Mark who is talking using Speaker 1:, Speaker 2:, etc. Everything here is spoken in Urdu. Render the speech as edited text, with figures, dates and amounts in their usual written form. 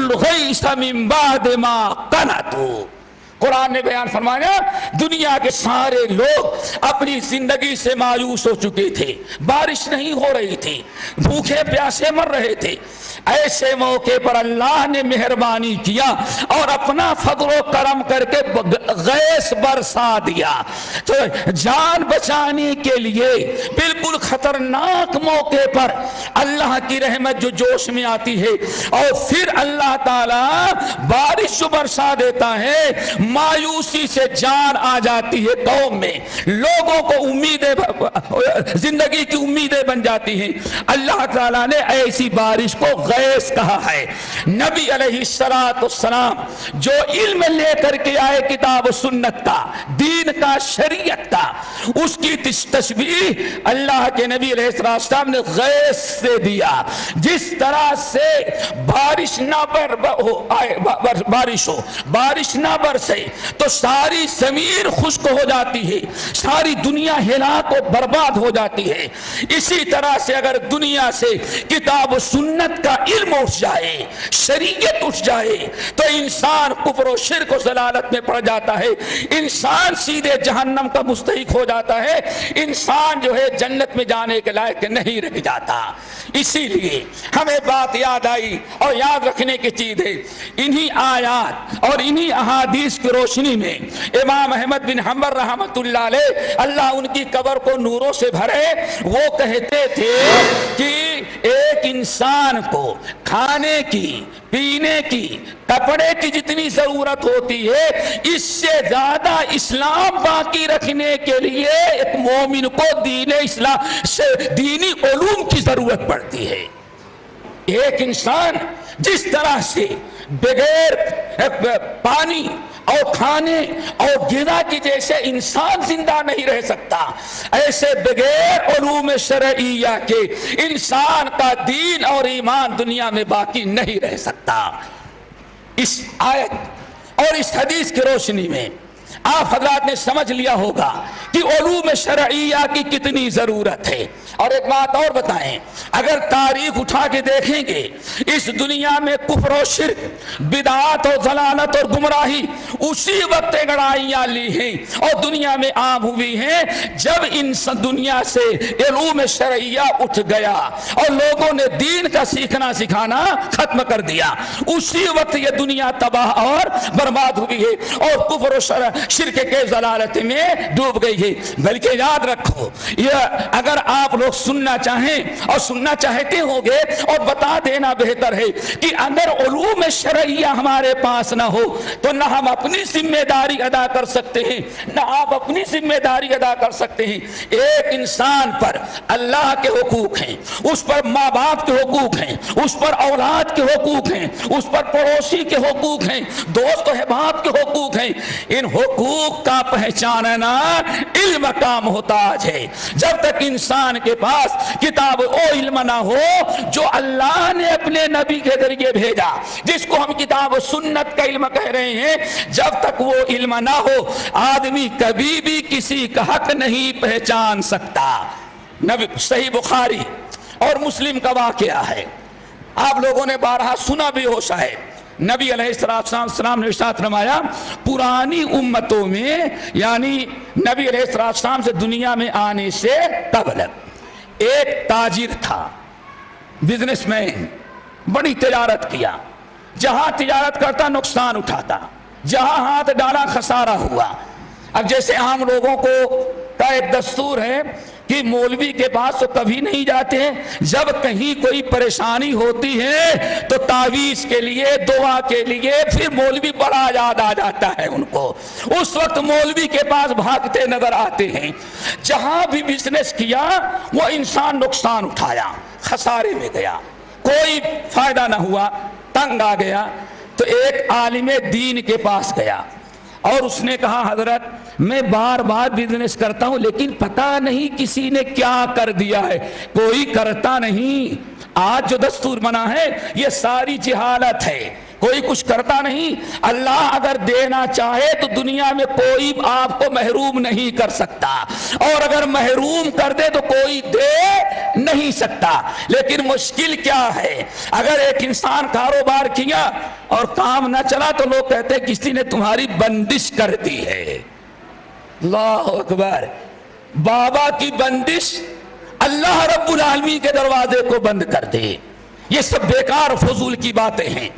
Speaker 1: الغیث من بعد ما قنطوا۔ قرآن نے بیان فرمایا دنیا کے سارے لوگ اپنی زندگی سے مایوس ہو چکے تھے، بارش نہیں ہو رہی تھی، بھوکے پیاسے مر رہے تھے۔ ایسے موقع پر اللہ نے مہربانی کیا اور اپنا فضل و کرم کر کے غیث برسا دیا۔ تو جان بچانے کے لیے بالکل خطرناک موقع پر اللہ کی رحمت جو جوش میں آتی ہے اور پھر اللہ تعالی بارش جو برسا دیتا ہے، مایوسی سے جان آ جاتی ہے قوم میں، لوگوں کو امیدیں، زندگی کی امیدیں بن جاتی ہیں۔ اللہ تعالیٰ نے ایسی بارش کو غیث کہا ہے۔ نبی علیہ السلام جو علم لے کر کے آئے کتاب و سنت کا، دین کا، شریعت کا، اس کی تشبیہ اللہ کے نبی علیہ السلام نے غیث سے دیا۔ جس طرح سے بارش نہ بارش نہ برسے تو ساری زمین خشک ہو جاتی ہے، ساری دنیا ہلاک و برباد ہو جاتی ہے۔ اسی طرح سے اگر دنیا سے کتاب و سنت کا علم اٹھ جائے، شریعت اٹھ جائے، تو انسان کفر و شرک و ضلالت میں پڑ جاتا ہے، انسان سیدھے جہنم کا مستحق ہو جاتا ہے، انسان جو ہے جنت میں جانے کے لائق نہیں رہ جاتا۔ اسی لیے ہمیں بات یاد آئی اور یاد رکھنے کی چیز ہے، انہی آیات اور انہی احادیث کی روشنی میں امام احمد بن حنبل رحمت اللہ علیہ، اللہ ان کی قبر کو نوروں سے بھرے، وہ کہتے تھے کہ ایک انسان کو کھانے کی، پینے کی، کپڑے کی جتنی ضرورت ہوتی ہے، اس سے زیادہ اسلام باقی رکھنے کے لیے ایک مومن کو دین اسلام سے دینی علوم کی ضرورت پڑتی ہے۔ ایک انسان جس طرح سے بغیر پانی اور کھانے اور غذا کی جیسے انسان زندہ نہیں رہ سکتا، ایسے بغیر علوم شرعیہ کے انسان کا دین اور ایمان دنیا میں باقی نہیں رہ سکتا۔ اس آیت اور اس حدیث کی روشنی میں آپ حضرات نے سمجھ لیا ہوگا کہ علوم شرعیہ کی کتنی ضرورت ہے۔ اور ایک بات اور بتائیں، اگر تاریخ اٹھا کے دیکھیں گے، اس دنیا میں کفر و شرک، بدعات اور ضلالت اور گمراہی اسی وقت گڑائیاں لی ہیں اور دنیا میں عام ہوئی ہیں جب ان دنیا سے علوم شرعیہ اٹھ گیا اور لوگوں نے دین کا سیکھنا سکھانا ختم کر دیا، اسی وقت یہ دنیا تباہ اور برباد ہوئی ہے اور کفر و شرک کے ضلالت میں ڈوب گئی ہے۔ بلکہ یاد رکھو، یہ اگر آپ لوگ سننا چاہیں اور سننا چاہتے ہوں گے، اور بتا دینا بہتر ہے کہ اگر علوم شرعیہ ہمارے پاس نہ ہو تو نہ ہم اپنی ذمہ داری ادا کر سکتے ہیں، نہ آپ اپنی ذمہ داری ادا کر سکتے ہیں۔ ایک انسان پر اللہ کے حقوق ہیں، اس پر ماں باپ کے حقوق ہیں، اس پر اولاد کے حقوق ہیں، اس پر پڑوسی کے حقوق ہیں، دوست و احباب کے حقوق ہیں۔ ان حقوق کا پہچاننا علم کا محتاج ہے۔ جب تک انسان کے پاس کتاب او علم نہ ہو جو اللہ نے اپنے نبی کے ذریعے بھیجا، جس کو ہم کتاب و سنت کا علم کہہ رہے ہیں، جب تک وہ علم نہ ہو آدمی کبھی بھی کسی کا حق نہیں پہچان سکتا۔ نبی صحیح بخاری اور مسلم کا واقعہ ہے، آپ لوگوں نے بارہا سنا بھی ہو شاید۔ نبی علیہ السلام نے ارشاد فرمایا، پرانی امتوں میں یعنی نبی علیہ السلام سے دنیا میں آنے سے قبل ایک تاجر تھا، بزنس مین، بڑی تجارت کیا، جہاں تجارت کرتا نقصان اٹھاتا، جہاں ہاتھ ڈالا خسارہ ہوا۔ اب جیسے عام لوگوں کو کا ایک دستور ہے کہ مولوی کے پاس تو کبھی نہیں جاتے ہیں، جب کہیں کوئی پریشانی ہوتی ہے تو تعویذ کے لیے، دعا کے لیے پھر مولوی بڑا یاد آ جاتا ہے ان کو، اس وقت مولوی کے پاس بھاگتے نظر آتے ہیں۔ جہاں بھی بزنس کیا وہ انسان نقصان اٹھایا، خسارے میں گیا، کوئی فائدہ نہ ہوا، تنگ آ گیا تو ایک عالم دین کے پاس گیا اور اس نے کہا، حضرت میں بار بار بزنس کرتا ہوں لیکن پتہ نہیں کسی نے کیا کر دیا ہے، کوئی کرتا نہیں، آج جو دستور بنا ہے یہ ساری جہالت ہے، کوئی کچھ کرتا نہیں۔ اللہ اگر دینا چاہے تو دنیا میں کوئی آپ کو محروم نہیں کر سکتا، اور اگر محروم کر دے تو کوئی دے نہیں سکتا۔ لیکن مشکل کیا ہے، اگر ایک انسان کاروبار کیا اور کام نہ چلا تو لوگ کہتے ہیں کسی نے تمہاری بندش کر دی ہے۔ اللہ اکبر، بابا کی بندش اللہ رب العالمین کے دروازے کو بند کر دے۔ یہ سب بیکار فضول کی باتیں ہیں۔